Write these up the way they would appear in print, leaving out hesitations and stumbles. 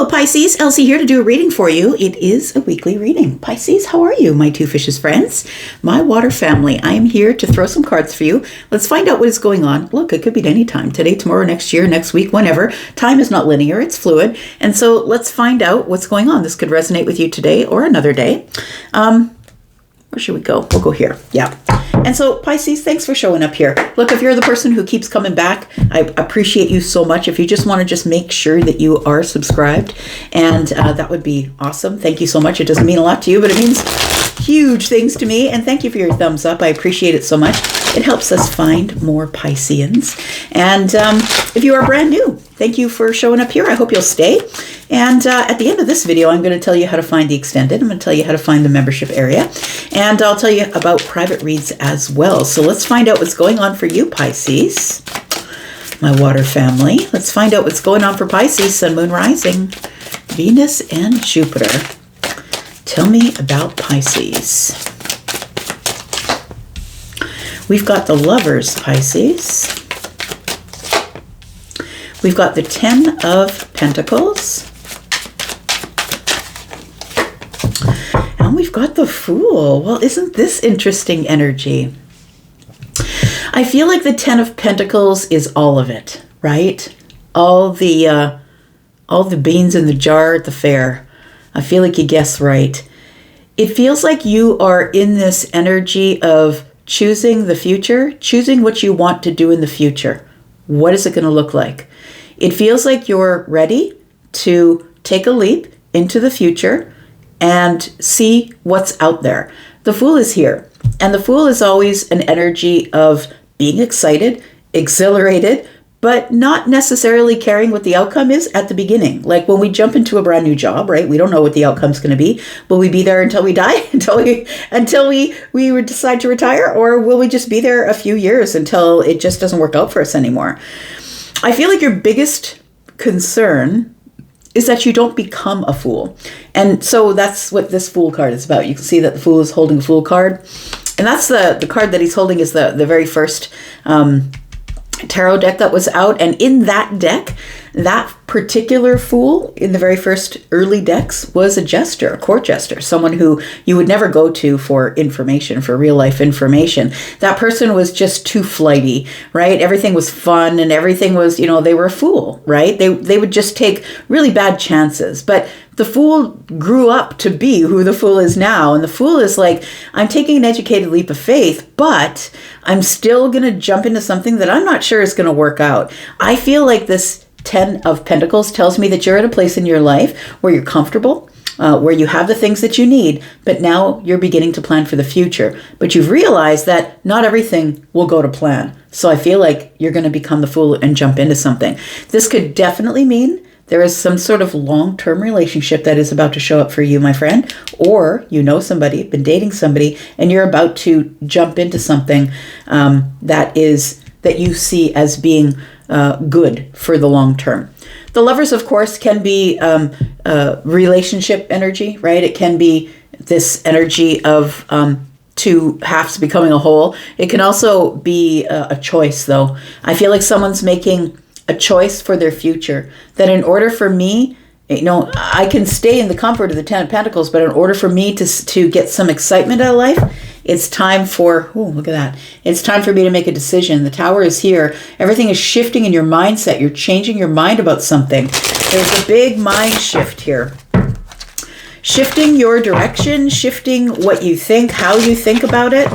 Hello Pisces, Elsie here to do a reading for you. It is a weekly reading. Pisces, how are you, my two fishes friends? My water family, I am here to throw some cards for you. Let's find out what is going on. Look, it could be at any time. Today, tomorrow, next year, next week, whenever. Time is not linear, it's fluid. And so let's find out what's going on. This could resonate with you today or another day. Where should we go? We'll go here. Yeah. And so Pisces, thanks for showing up here. Look, if you're the person who keeps coming back, I appreciate you so much. If you just want to just make sure that you are subscribed, and that would be awesome. Thank you so much. It doesn't mean a lot to you, but it means huge things to me. And thank you for your thumbs up. I appreciate it so much. It helps us find more Pisceans. And if you are brand new, thank you for showing up here. I hope you'll stay. And at the end of this video, I'm going to tell you how to find the extended. I'm going to tell you how to find the membership area. And I'll tell you about private reads as well. So let's find out what's going on for you, Pisces, my water family. Let's find out what's going on for Pisces, Sun, Moon, Rising, Venus, and Jupiter. Tell me about Pisces. We've got the Lovers, Pisces. We've got the 10 of Pentacles. And we've got the Fool. Well, isn't this interesting energy? I feel like the 10 of Pentacles is all of it, right? All the beans in the jar at the fair. I feel like you guessed right. It feels like you are in this energy of choosing the future, choosing what you want to do in the future. What is it going to look like? It feels like you're ready to take a leap into the future and see what's out there. The Fool is here. And the Fool is always an energy of being excited, exhilarated, but not necessarily caring what the outcome is at the beginning. Like when we jump into a brand new job, right? We don't know what the outcome's going to be. Will we be there until we die, until we decide to retire? Or will we just be there a few years until it just doesn't work out for us anymore? I feel like your biggest concern is that you don't become a fool. And so that's what this Fool card is about. You can see that the Fool is holding a Fool card. And that's the card that he's holding is the very first tarot deck that was out. And in that deck, that particular Fool in the very first early decks was a jester, a court jester, someone who you would never go to for information, for real life information. That person was just too flighty, right? Everything was fun and everything was, they were a fool, right? They would just take really bad chances. But the Fool grew up to be who the Fool is now. And the Fool is like, I'm taking an educated leap of faith, but I'm still going to jump into something that I'm not sure is going to work out. I feel like this 10 of Pentacles tells me that you're at a place in your life where you're comfortable, where you have the things that you need, but now you're beginning to plan for the future. But you've realized that not everything will go to plan. So I feel like you're going to become the Fool and jump into something. This could definitely mean there is some sort of long-term relationship that is about to show up for you, my friend, or you know somebody, been dating somebody, and you're about to jump into something that you see as being good for the long term. The Lovers, of course, can be relationship energy, right? It can be this energy of two halves becoming a whole. It can also be a choice, though. I feel like someone's making a choice for their future, that in order for me, I can stay in the comfort of the 10 of Pentacles, but in order for me to get some excitement out of life, it's time for, look at that. It's time for me to make a decision. The Tower is here. Everything is shifting in your mindset. You're changing your mind about something. There's a big mind shift here. Shifting your direction, shifting what you think, how you think about it.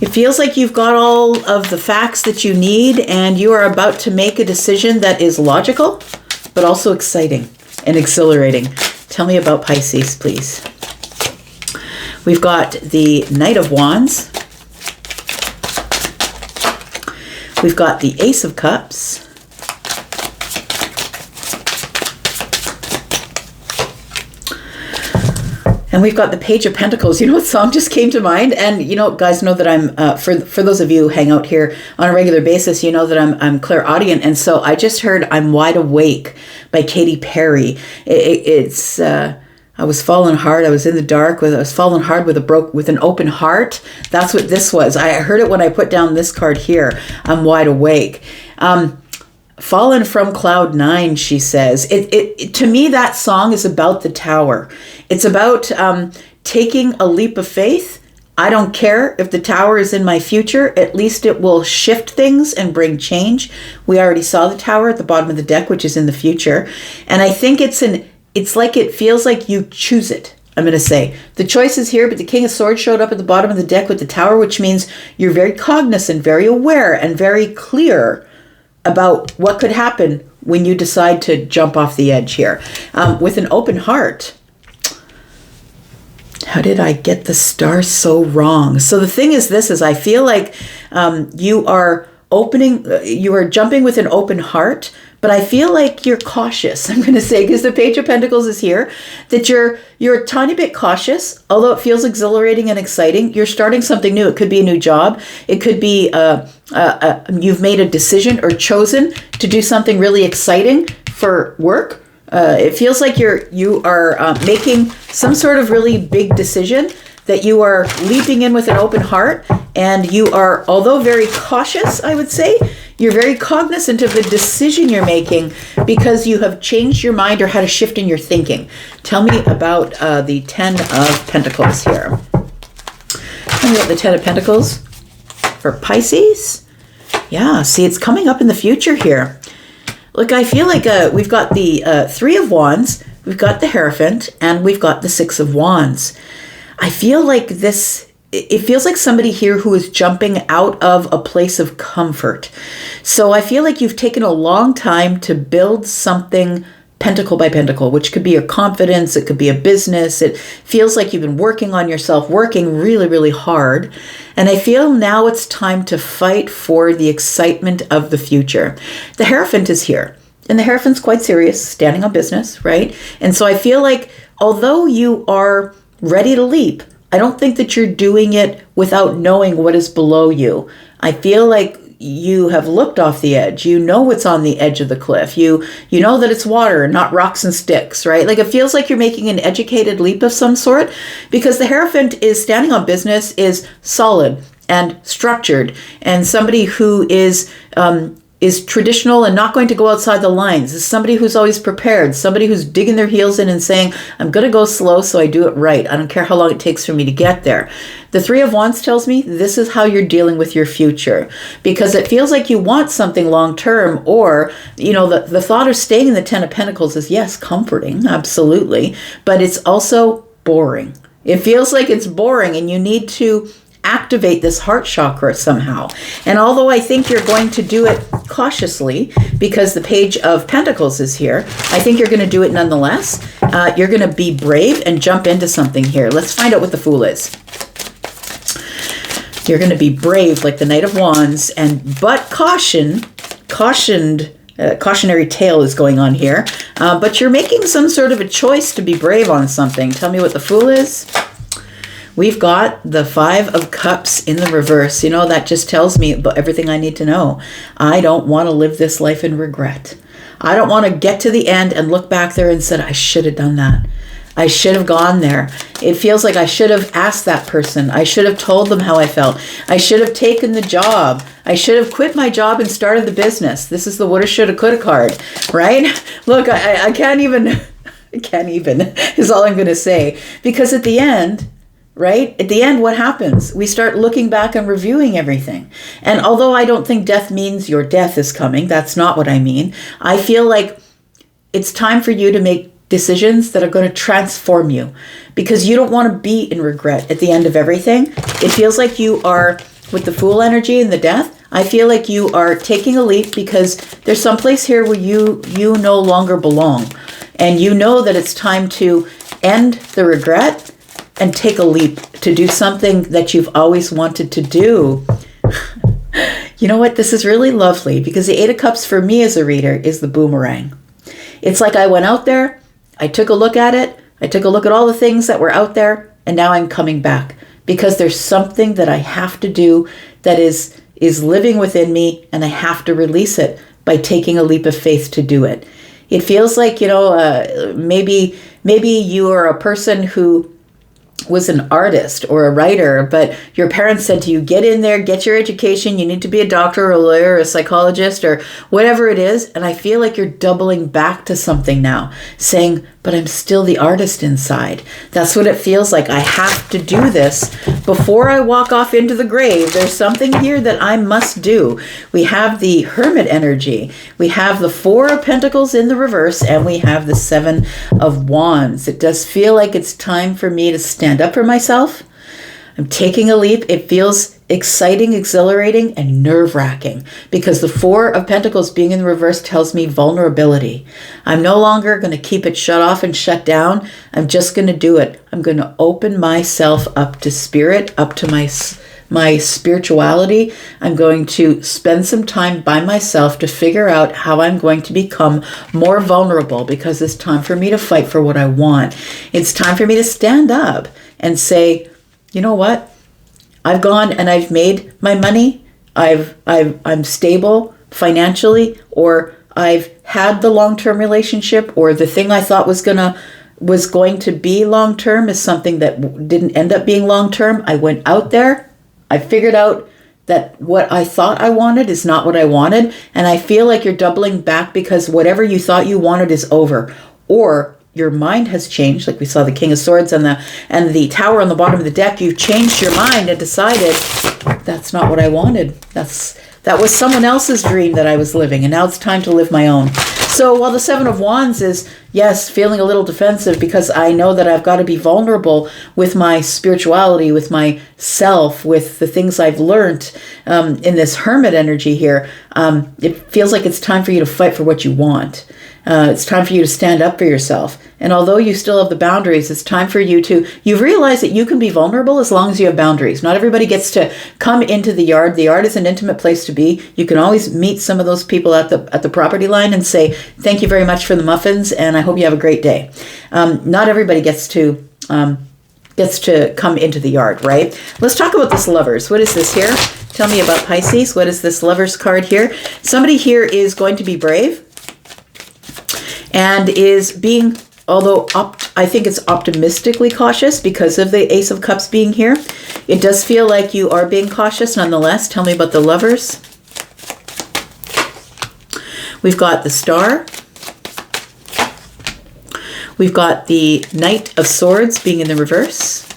It feels like you've got all of the facts that you need and you are about to make a decision that is logical, but also exciting and exhilarating. Tell me about Pisces, please. We've got the Knight of Wands. We've got the Ace of Cups. And we've got the Page of Pentacles. You know what song just came to mind? And guys know that I'm, for those of you who hang out here on a regular basis, you know that I'm clairaudient. And so I just heard I'm Wide Awake by Katy Perry. It's I was falling hard. I was in the dark. I was falling hard with an open heart. That's what this was. I heard it when I put down this card here. I'm wide awake. Fallen from cloud nine, she says. To me, that song is about the tower. It's about taking a leap of faith. I don't care if the tower is in my future. At least it will shift things and bring change. We already saw the tower at the bottom of the deck, which is in the future. And I think it's like it feels like you choose it. I'm going to say the choice is here, but the King of Swords showed up at the bottom of the deck with the tower, which means you're very cognizant, very aware, and very clear about what could happen when you decide to jump off the edge here. With an open heart. How did I get the star so wrong? So the thing is this, is I feel like you are jumping with an open heart, but I feel like you're cautious, I'm going to say, because the Page of Pentacles is here, that you're a tiny bit cautious, although it feels exhilarating and exciting. You're starting something new. It could be a new job. It could be you've made a decision or chosen to do something really exciting for work. It feels like you are making some sort of really big decision, that you are leaping in with an open heart, and you are, although very cautious, I would say, you're very cognizant of the decision you're making because you have changed your mind or had a shift in your thinking. Tell me about the Ten of Pentacles here. Tell me about the Ten of Pentacles for Pisces. Yeah, see, it's coming up in the future here. Look, I feel like we've got the Three of Wands, we've got the Hierophant, and we've got the Six of Wands. I feel like it feels like somebody here who is jumping out of a place of comfort. So I feel like you've taken a long time to build something pentacle by pentacle, which could be your confidence, it could be a business. It feels like you've been working on yourself, working really, really hard. And I feel now it's time to fight for the excitement of the future. The Hierophant is here, and the Hierophant's quite serious, standing on business, right? And so I feel like although you are ready to leap, I don't think that you're doing it without knowing what is below you. I feel like you have looked off the edge. You know what's on the edge of the cliff. You know that it's water and not rocks and sticks, right? Like it feels like you're making an educated leap of some sort, because the Hierophant is standing on business, is solid and structured, and somebody who is traditional and not going to go outside the lines. Is somebody who's always prepared, somebody who's digging their heels in and saying, I'm going to go slow so I do it right. I don't care how long it takes for me to get there. The Three of Wands tells me this is how you're dealing with your future, because it feels like you want something long term, or, the thought of staying in the Ten of Pentacles is, yes, comforting, absolutely, but it's also boring. It feels like it's boring, and you need to activate this heart chakra somehow. And although I think you're going to do it cautiously because the Page of Pentacles is here, I think you're going to do it nonetheless. You're going to be brave and jump into something here. Let's find out what the Fool is. You're going to be brave like the Knight of Wands, but cautionary tale is going on here. But you're making some sort of a choice to be brave on something. Tell me what the Fool is. We've got the Five of Cups in the reverse. That just tells me about everything I need to know. I don't want to live this life in regret. I don't want to get to the end and look back there and said, I should have done that. I should have gone there. It feels like I should have asked that person. I should have told them how I felt. I should have taken the job. I should have quit my job and started the business. This is the woulda, shoulda, coulda card, right? Look, I can't even, is all I'm going to say. Because at the end, right? At the end, what happens? We start looking back and reviewing everything. And although I don't think death means your death is coming, that's not what I mean. I feel like it's time for you to make decisions that are going to transform you, because you don't want to be in regret at the end of everything. It feels like you are, with the Fool energy and the Death, I feel like you are taking a leap because there's some place here where you no longer belong. And you know that it's time to end the regret and take a leap to do something that you've always wanted to do. You know what? This is really lovely, because the Eight of Cups for me as a reader is the boomerang. It's like I went out there, I took a look at it, I took a look at all the things that were out there, and now I'm coming back because there's something that I have to do that is living within me, and I have to release it by taking a leap of faith to do it. It feels like, maybe you are a person who was an artist or a writer, but your parents said to you, get in there, get your education, you need to be a doctor or a lawyer or a psychologist or whatever it is. And I feel like you're doubling back to something now, saying, but I'm still the artist inside. That's what it feels like. I have to do this before I walk off into the grave. There's something here that I must do. We have the Hermit energy. We have the Four of Pentacles in the reverse, and we have the Seven of Wands. It does feel like it's time for me to stand up for myself. I'm taking a leap. It feels exciting, exhilarating, and nerve-wracking because the Four of Pentacles being in the reverse tells me vulnerability. I'm no longer going to keep it shut off and shut down. I'm just going to do it. I'm going to open myself up to spirit, up to my spirituality. I'm going to spend some time by myself to figure out how I'm going to become more vulnerable because it's time for me to fight for what I want. It's time for me to stand up and say, you know what? I've gone and I've made my money. I'm stable financially, or I've had the long-term relationship, or the thing I thought was going to be long-term is something that didn't end up being long-term. I went out there. I figured out that what I thought I wanted is not what I wanted. And I feel like you're doubling back because whatever you thought you wanted is over. Or your mind has changed, like we saw the King of Swords and the Tower on the bottom of the deck. You've changed your mind and decided that's not what I wanted. That was someone else's dream that I was living, and now it's time to live my own. So while the Seven of Wands is, yes, feeling a little defensive because I know that I've got to be vulnerable with my spirituality, with myself, with the things I've learned in this Hermit energy here, it feels like it's time for you to fight for what you want. It's time for you to stand up for yourself. And although you still have the boundaries, it's time for you to, you've realized that you can be vulnerable as long as you have boundaries. Not everybody gets to come into the yard. The yard is an intimate place to be. You can always meet some of those people at the property line and say, thank you very much for the muffins, and I hope you have a great day. Not everybody gets to come into the yard, right? Let's talk about this Lovers. What is this here? Tell me about Pisces. What is this Lovers card here? Somebody here is going to be brave and is being, although I think it's optimistically cautious because of the Ace of Cups being here. It does feel like you are being cautious nonetheless. Tell me about the Lovers. We've got the Star. We've got the Knight of Swords being in the reverse.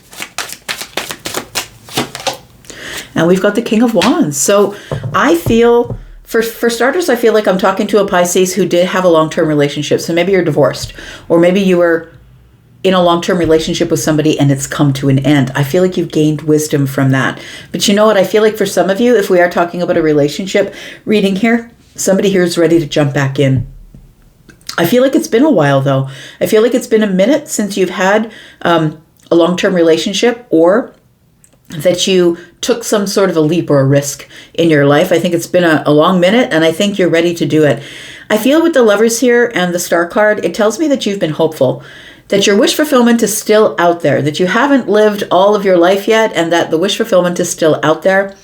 And we've got the King of Wands. So I feel, for starters, I feel like I'm talking to a Pisces who did have a long-term relationship. So maybe you're divorced, or maybe you were in a long-term relationship with somebody and it's come to an end. I feel like you've gained wisdom from that. But you know what? I feel like for some of you, if we are talking about a relationship reading here, somebody here is ready to jump back in. I feel like it's been a while, though. I feel like it's been a minute since you've had a long-term relationship, or that you took some sort of a leap or a risk in your life. I think it's been a long minute, and I think you're ready to do it. I feel with the Lovers here and the Star card, it tells me that you've been hopeful, that your wish fulfillment is still out there, that you haven't lived all of your life yet, and that the wish fulfillment is still out there.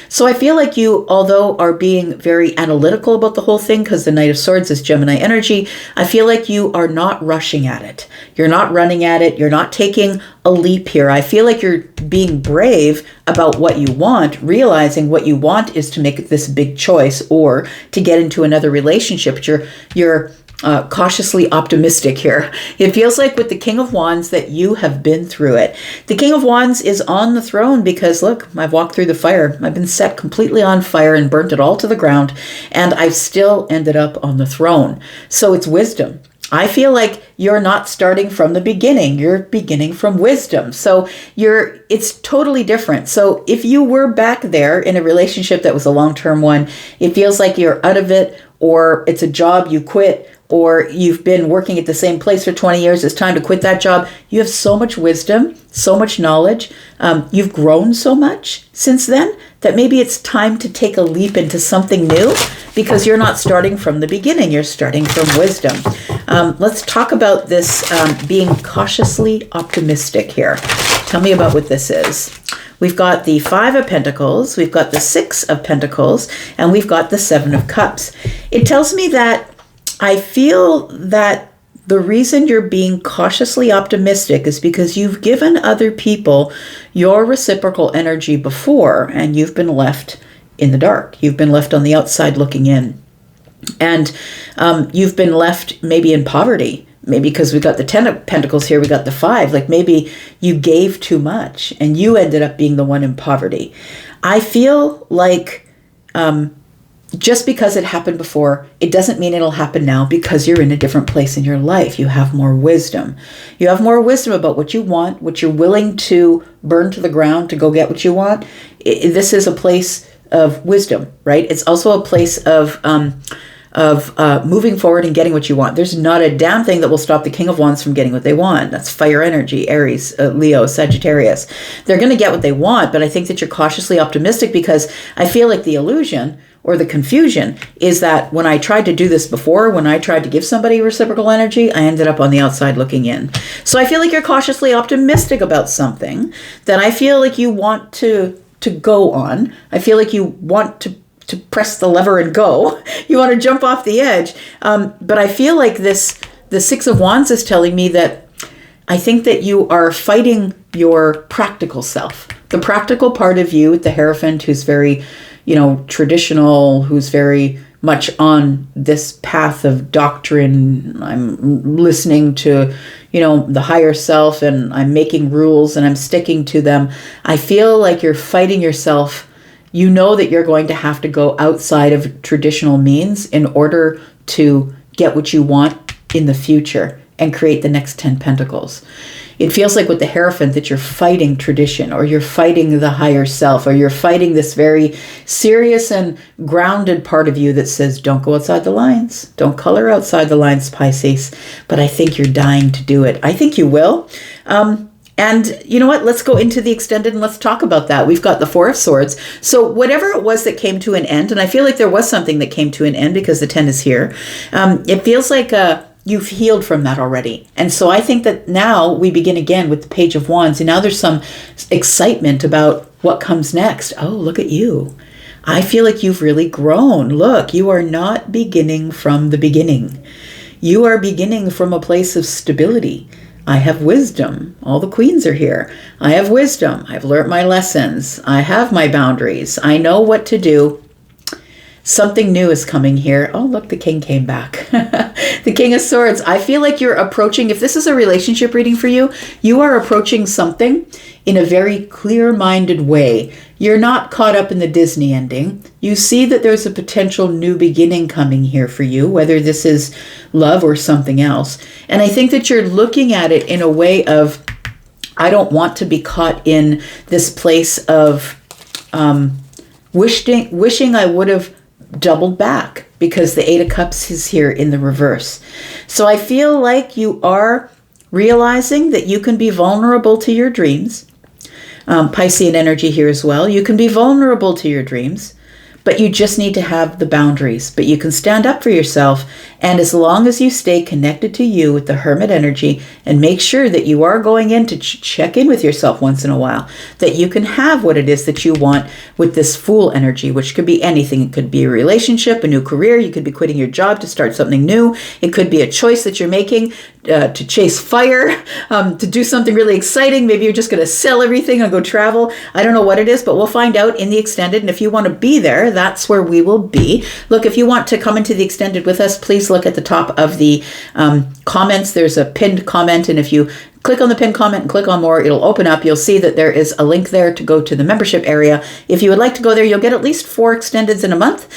So I feel like you, although are being very analytical about the whole thing, because the Knight of Swords is Gemini energy, I feel like you are not rushing at it. You're not running at it. You're not taking a leap here. I feel like you're being brave about what you want, realizing what you want is to make this big choice or to get into another relationship. You're cautiously optimistic here. It feels like with the King of Wands that you have been through it. The King of Wands is on the throne because, look, I've walked through the fire. I've been set completely on fire and burnt it all to the ground, and I've still ended up on the throne. So it's wisdom. I feel like you're not starting from the beginning. You're beginning from wisdom. So it's totally different. So if you were back there in a relationship that was a long-term one, it feels like you're out of it, or it's a job you quit, or you've been working at the same place for 20 years, it's time to quit that job. You have so much wisdom, so much knowledge. You've grown so much since then that maybe it's time to take a leap into something new, because you're not starting from the beginning. You're starting from wisdom. Let's talk about this being cautiously optimistic here. Tell me about what this is. We've got the Five of Pentacles, we've got the Six of Pentacles, and we've got the Seven of Cups. It tells me that I feel that the reason you're being cautiously optimistic is because you've given other people your reciprocal energy before, and you've been left in the dark. You've been left on the outside looking in. And you've been left maybe in poverty. Maybe because we got the 10 of Pentacles here, we got the 5. Like maybe you gave too much and you ended up being the one in poverty. I feel like just because it happened before, it doesn't mean it'll happen now, because you're in a different place in your life. You have more wisdom. You have more wisdom about what you want, what you're willing to burn to the ground to go get what you want. This is a place of wisdom, right? It's also a place of moving forward and getting what you want. There's not a damn thing that will stop the King of Wands from getting what they want. That's fire energy, Aries, Leo, Sagittarius. They're going to get what they want, but I think that you're cautiously optimistic, because I feel like the illusion or the confusion is that when I tried to do this before, when I tried to give somebody reciprocal energy, I ended up on the outside looking in. So I feel like you're cautiously optimistic about something that I feel like you want to go on. I feel like you want to press the lever and go. You want to jump off the edge. But I feel like the 6 of Wands is telling me that I think that you are fighting your practical self. The practical part of you, the Hierophant, who's very, traditional, who's very much on this path of doctrine. I'm listening to, the higher self, and I'm making rules and I'm sticking to them. I feel like you're fighting yourself. You know that you're going to have to go outside of traditional means in order to get what you want in the future and create the next 10 Pentacles. It feels like with the Hierophant that you're fighting tradition, or you're fighting the higher self, or you're fighting this very serious and grounded part of you that says, don't go outside the lines. Don't color outside the lines, Pisces. But I think you're dying to do it. I think you will. And you know what? Let's go into the extended and let's talk about that. We've got the 4 of Swords. So whatever it was that came to an end, and I feel like there was something that came to an end because the 10 is here. It feels like you've healed from that already. And so I think that now we begin again with the Page of Wands. And now there's some excitement about what comes next. Oh, look at you. I feel like you've really grown. Look, you are not beginning from the beginning. You are beginning from a place of stability. I have wisdom. All the queens are here. I have wisdom. I've learned my lessons. I have my boundaries. I know what to do. Something new is coming here. Oh, look, the King came back. The King of Swords. I feel like you're approaching, if this is a relationship reading for you, you are approaching something in a very clear-minded way. You're not caught up in the Disney ending. You see that there's a potential new beginning coming here for you, whether this is love or something else. And I think that you're looking at it in a way of, I don't want to be caught in this place of wishing I would have doubled back, because the 8 of Cups is here in the reverse. So I feel like you are realizing that you can be vulnerable to your dreams. Piscean energy here as well. You can be vulnerable to your dreams, but you just need to have the boundaries. But you can stand up for yourself, and as long as you stay connected to you with the Hermit energy and make sure that you are going in to check in with yourself once in a while, that you can have what it is that you want with this Fool energy, which could be anything. It could be a relationship, a new career. You could be quitting your job to start something new. It could be a choice that you're making to chase fire, to do something really exciting. Maybe you're just going to sell everything and go travel. I don't know what it is, but we'll find out in the extended. And if you want to be there, that's where we will be. Look, if you want to come into the extended with us, please look at the top of the comments. There's a pinned comment, and if you click on the pinned comment and click on more, it'll open up. You'll see that there is a link there to go to the membership area. If you would like to go there, you'll get at least 4 extendeds in a month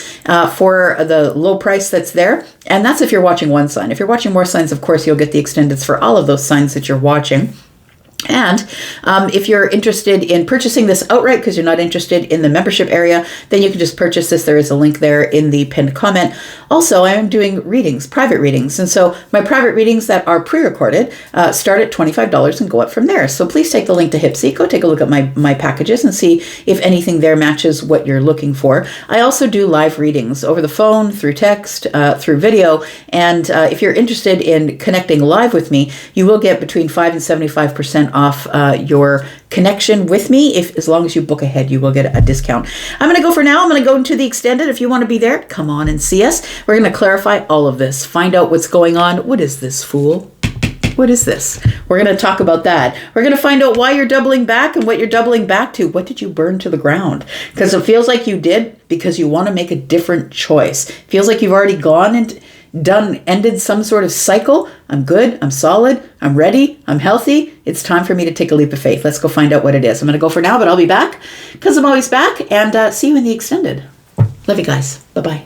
for the low price that's there. And that's if you're watching one sign. If you're watching more signs, of course, you'll get the extendeds for all of those signs that you're watching. And if you're interested in purchasing this outright because you're not interested in the membership area, then you can just purchase this. There is a link there in the pinned comment. Also, I am doing readings, private readings. And so my private readings that are pre-recorded start at $25 and go up from there. So please take the link to Hypsee. Go take a look at my packages and see if anything there matches what you're looking for. I also do live readings over the phone, through text, through video. And if you're interested in connecting live with me, you will get between 5 and 75% 10% off your connection with me. If as long as you book ahead, you will get a discount. I'm going to go for now. I'm going to go into the extended. If you want to be there, come on and see us. We're going to clarify all of this, find out what's going on. What is this, fool? What is this? We're going to talk about that. We're going to find out why you're doubling back and what you're doubling back to. What did you burn to the ground? Because it feels like you did because you want to make a different choice. It feels like you've already gone and ended some sort of cycle. I'm good. I'm solid. I'm ready. I'm healthy. It's time for me to take a leap of faith. Let's go find out what it is. I'm going to go for now, but I'll be back because I'm always back, and see you in the extended. Love you guys. Bye-bye.